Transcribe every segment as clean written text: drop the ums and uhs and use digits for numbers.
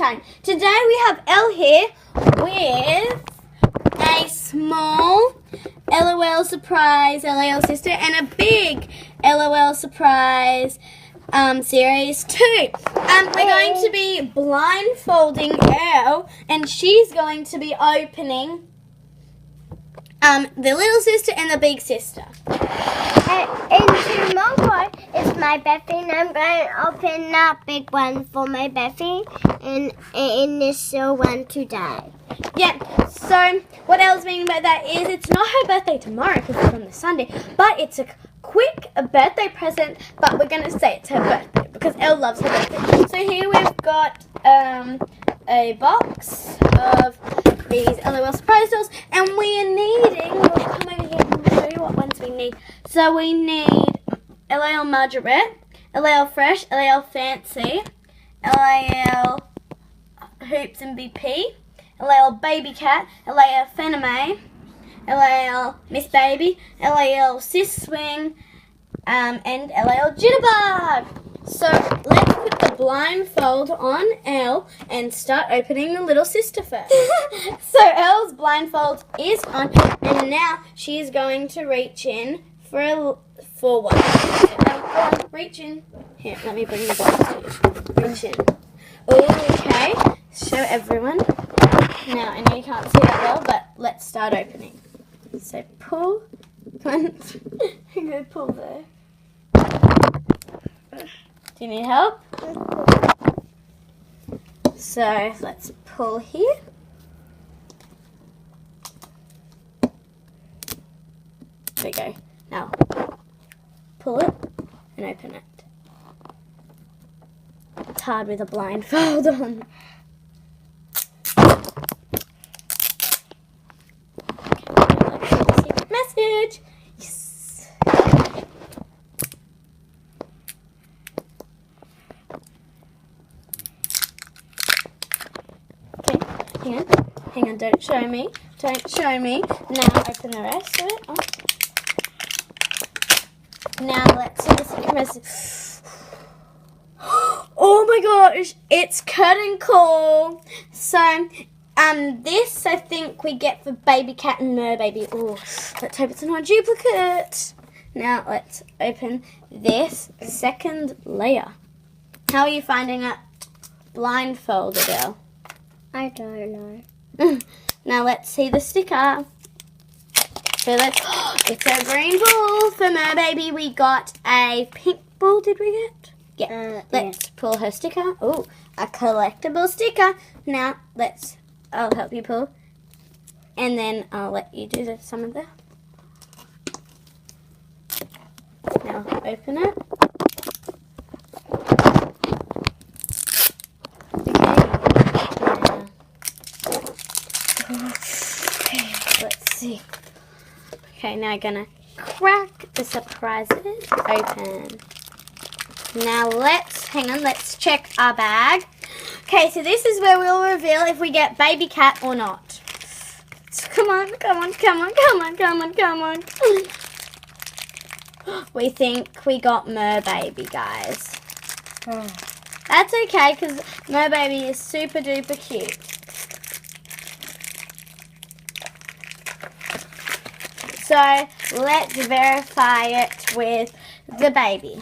time. Today we have Elle here with a small L.O.L Surprise L.O.L sister and a big L.O.L Surprise series 2. We're going to be blindfolding Elle and she's going to be opening the little sister and the big sister. And tomorrow is my birthday, and I'm going to open that big one for my birthday and this little one today. Yeah, so what Elle's meaning by that is it's not her birthday tomorrow because it's on the Sunday, but it's a quick birthday present, but we're going to say it's her birthday because Elle loves her birthday. So here we've got a box of these L.O.L Surprise Dolls, and we are needing, we'll come over here and show you what ones we need. So we need L.O.L Margaret, L.O.L Fresh, L.O.L Fancy, L.O.L Hoops and BP, L.O.L Baby Cat, L.O.L Fanime, L.O.L Miss Baby, L.O.L Sis Swing, and L.O.L Jitterbug. So let's put the blindfold on Elle and start opening the little sister first. So Elle's blindfold is on, and now she's going to reach in for one. Go on, reach in. Here, let me bring the box to you. Reach in. Okay, show everyone. Now, I know you can't see that well, but let's start opening. So pull. One. Go pull there. Do you need help? So let's pull here. There we go. Now pull it and open it. It's hard with a blindfold on. Secret message. Yes. Hang on, don't show me. Don't show me. Now open the rest of it. Oh. Now let's see the secret message. Oh my gosh, it's curtain call. So, this I think we get for Baby Cat and Mer Baby. Oh, let's hope it's not a duplicate. Now let's open this second layer. How are you finding it blindfolded, Elle? I don't know. Now let's see the sticker. So it's a green ball. For Mer Baby we got a pink ball, did we get? Yeah. Let's pull her sticker. Oh, a collectible sticker. Now I'll help you pull. And then I'll let you do some of that. Now open it. Let's see. Okay, now I'm gonna crack the surprises open. Now let's check our bag. Okay, so this is where we'll reveal if we get Baby Cat or not. So come on. We think we got Mer Baby, guys. That's okay, because Mer Baby is super duper cute. So let's verify it with the baby.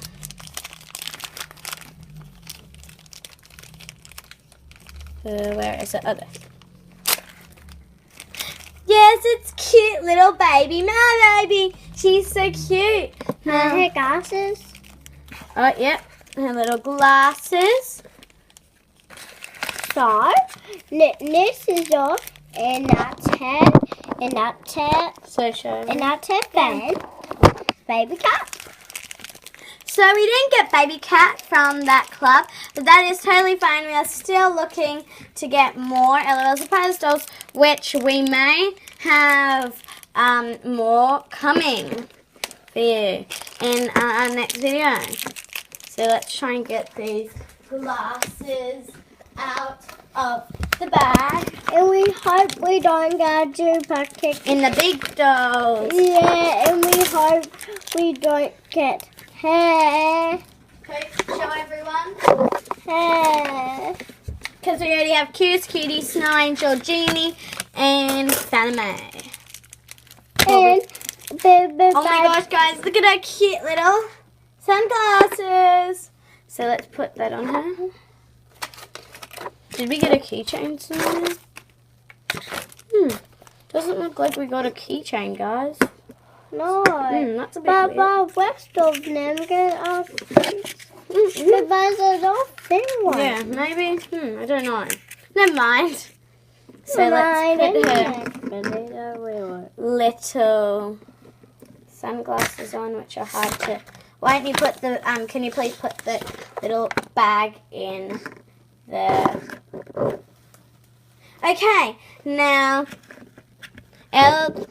Where is it? Oh, there. Yes, it's cute little baby Mer Baby. She's so cute. Her glasses. Oh, yep. Her little glasses. So, this is off, and that's her. And that's her. So show me. And that's her fan. Baby Cat. So we didn't get Baby Cat from that club, but that is totally fine. We are still looking to get more L.O.L Surprise Dolls, which we may have more coming for you in our next video. So let's try and get these glasses out of the bag. And we hope we don't get a duplicate. In the big dolls. Yeah, and we hope we don't get hair. Okay, show everyone. Hair. Because we already have Cuse, Cutie, Snow Angel, Genie, and Fanime. And oh my gosh, guys, look at her cute little sunglasses. So let's put that on her. Did we get a keychain somewhere? Doesn't look like we got a keychain, guys. No. That's a bit weird. But rest of them get us. Because I don't think one. Yeah, maybe. I don't know. Never mind. So let's put her little sunglasses on, which are hard to. Why don't you put the can you please put the little bag in there? Okay, now Elle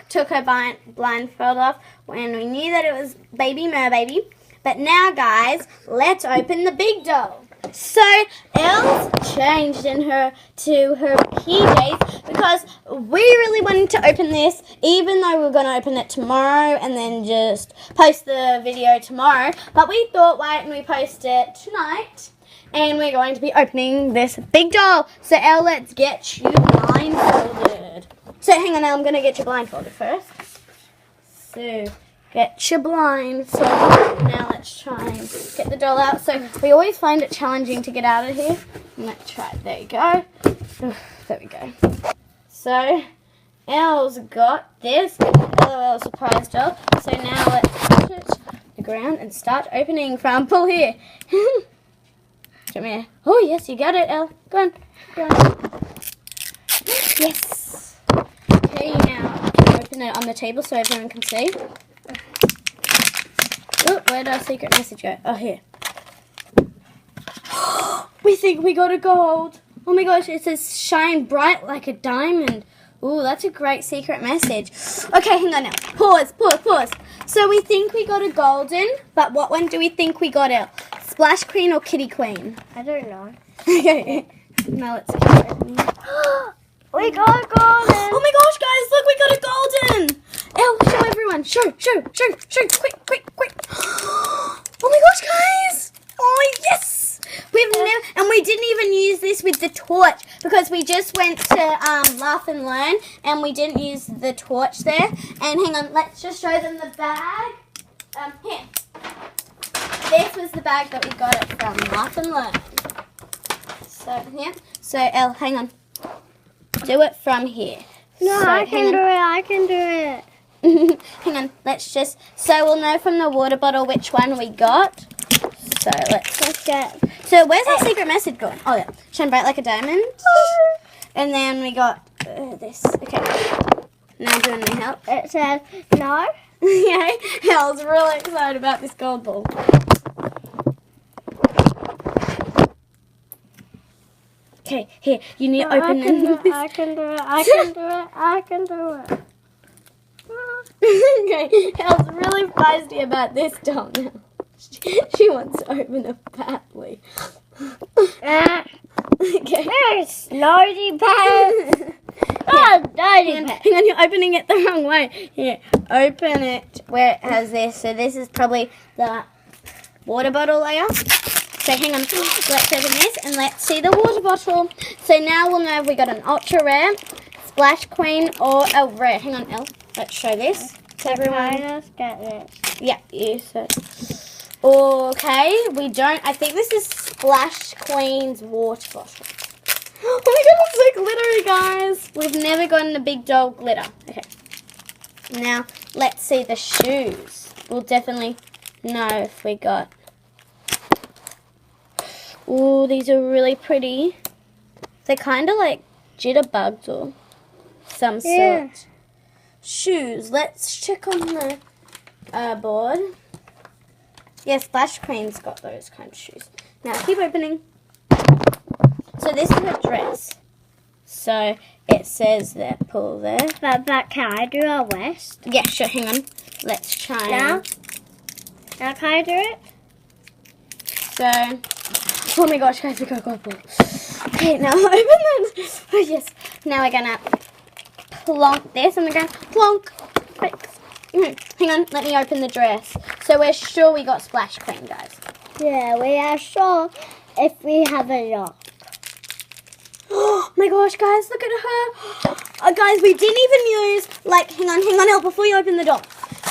took her blindfold off when we knew that it was Baby Merbaby. But now, guys, let's open the big doll. So Elle's changed in her to her PJs because we really wanted to open this, even though we were going to open it tomorrow and then just post the video tomorrow. But we thought, why don't we post it tonight? And we're going to be opening this big doll. So Elle, let's get you blindfolded. So hang on, Elle, I'm going to get you blindfolded first. So get your blindfolded. Now let's try and get the doll out. So we always find it challenging to get out of here. Let's try it. There you go. There we go. So Elle's got this L.O.L Surprise Doll. So now let's put it to the ground and start opening from pull here. Come here. Oh yes, you got it, Elle. Go on. Go on. Yes. Okay, now open it on the table so everyone can see. Oh, where did our secret message go? Oh, here. We think we got a gold. Oh my gosh, it says shine bright like a diamond. Ooh, that's a great secret message. Okay, hang on now. Pause. So we think we got a golden, but what one do we think we got, Elle? Splash Queen or Kitty Queen? I don't know. Okay. Now let's keep opening. We got a golden. Oh my gosh, guys, look, we got a golden. Elle, show everyone. Show. Quick. Oh my gosh, guys. Oh, yes. We didn't even use this with the torch because we just went to Laugh and Learn and we didn't use the torch there. And hang on, let's just show them the bag. Here. This was the bag that we got it from Laugh and Learn. So, yeah. So, Elle, hang on. Do it from here. No, so, I can do it. Hang on, let's just, so we'll know from the water bottle which one we got. So let's get. So where's our secret message going? Oh yeah, shine bright like a diamond. And then we got this. Okay, now do you want me help? It says no. Yeah, I was really excited about this gold ball. Okay, here, you need to open this. I can do it. Okay, Elle's really feisty about this doll now. She wants to open it badly. Okay. There's Slowly pants. Oh, dirty pants. Hang on, you're opening it the wrong way. Here, open it where it has this. So this is probably the water bottle layer. So hang on, let's open this and let's see the water bottle. So now we'll know if we got an ultra rare, Splash Queen, or a rare. Hang on, Elle. Let's show this to everyone. Let's get this. Yeah, you said. Okay, we don't. I think this is Splash Queen's water bottle. Oh my god, it's so glittery, guys. We've never gotten a big doll glitter. Okay. Now, let's see the shoes. We'll definitely know if we got. Ooh, these are really pretty. They're kind of like jitterbugs or some sort. Shoes. Let's check on the board. Yeah, Splash Queen's got those kind of shoes. Now, keep opening. So this is her dress. So it says there, pull there. But can I do a vest? Yeah, sure, hang on. Let's try Now can I do it? So, oh my gosh, guys, we got gold ball. Okay, now open it. Oh yes. Now we're gonna plonk this on the ground. Plonk. Quick. Hang on, let me open the dress. So we're sure we got Splash Queen, guys. Yeah, we are sure if we have a lock. my gosh, guys, look at her. Guys, we didn't even use, like, hang on, Elle, before you open the door.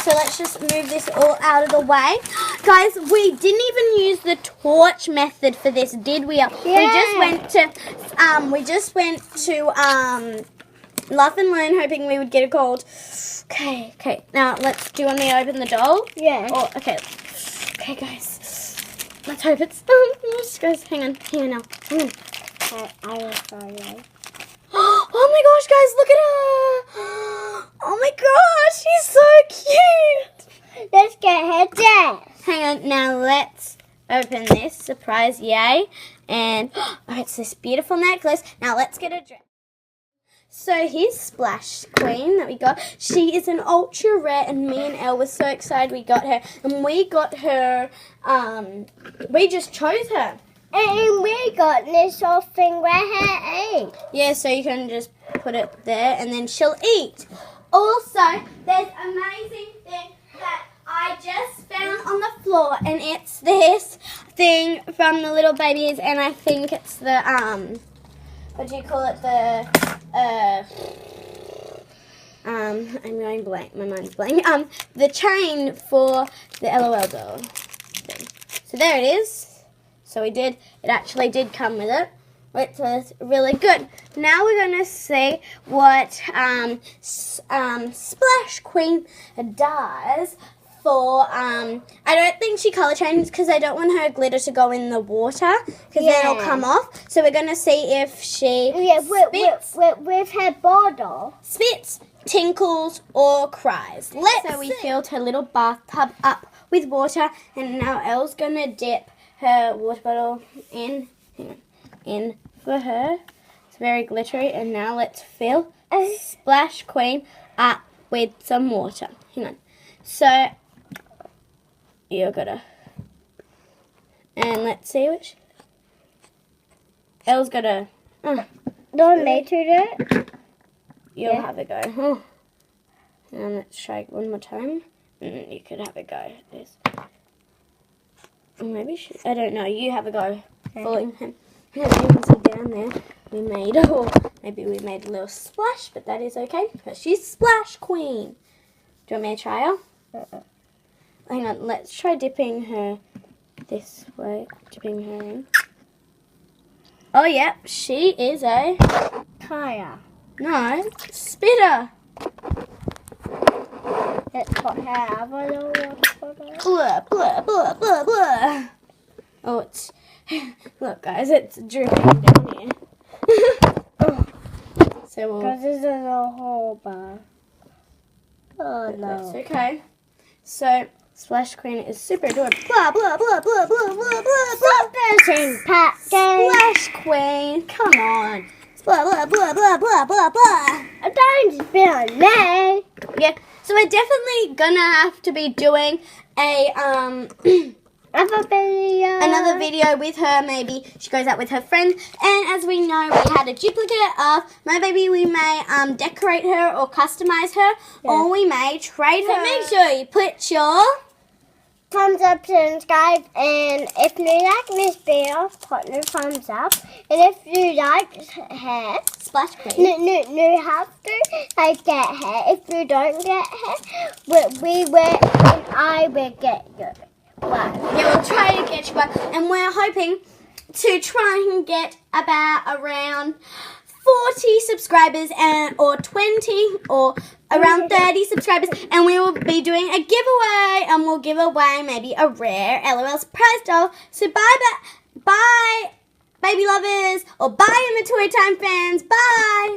So let's just move this all out of the way. Guys, we didn't even use the torch method for this, did we? Yeah. We just went to Laugh and Learn, hoping we would get a gold. Okay. Now, do you want me to open the doll? Yeah. Oh, okay. Okay, guys. Let's hope it's... guys, hang on now. I will follow. Oh my gosh, guys, look at her. Oh my gosh, she's so cute. Let's get her dress. Hang on, now let's open this. Surprise, yay. And, oh, it's this beautiful necklace. Now let's get a dress. So here's Splash Queen that we got. She is an ultra rare, and me and Elle were so excited we got her. And we got her, we just chose her. And we got this whole thing where her ate. Yeah, so you can just put it there and then she'll eat. Also, there's an amazing thing that I just found on the floor, and it's this thing from the little babies, and I think it's the, what do you call it, I'm going blank, my mind's blank, the chain for the L.O.L doll thing. So there it is. So it actually did come with it, which was really good. Now we're going to see what Splash Queen does for, I don't think she colour changes because I don't want her glitter to go in the water because then it'll come off. So we're going to see if she spits, with her bottle. Spits, tinkles, or cries. So we filled her little bathtub up with water, and now Elle's going to dip her water bottle in for her. It's very glittery, and now let's fill Splash Queen up with some water. Hang on. So you're gonna, and let's see which Elle's gonna. Don't make her do it. You'll have a go. And let's try one more time. And you could have a go at this. Maybe I don't know. You have a go. Following him. You can see down there we made, or maybe we made a little splash, but that is okay because she's Splash Queen. Do you want me to try her? Hang on. Let's try dipping her this way. Dipping her in. Oh yeah, she is a Kaya. no spitter. Let's put her other little water. Blah, blah, blah, blah, blah. Oh, it's... Look, guys, it's dripping down here. Oh. So we'll... Because this is a whole bar. Oh, no. That's okay. So, Splash Queen is super adorable. Blah, blah, blah, blah, blah, blah, blah, blah. Splash Queen, come on. Blah, blah, blah, blah, blah, blah, blah. Don't spit on me. Yeah, so we're definitely gonna have to be doing a, another video with her. Maybe she goes out with her friends. And as we know, we had a duplicate of My Baby. We may decorate her or customize her, or we may trade her. So make sure you put your thumbs up, subscribe, and if you like this video, put the thumbs up. And if you like hair, Splash Queen. you have to get hair. If you don't get hair, we will, and I will get you. Wow. Yeah, we'll try to get you one, and we're hoping to try and get about around 40 subscribers or 20 or around 30 subscribers, and we will be doing a giveaway, and we'll give away maybe a rare L.O.L Surprise Doll. So bye baby lovers, or bye Toy Time fans. Bye.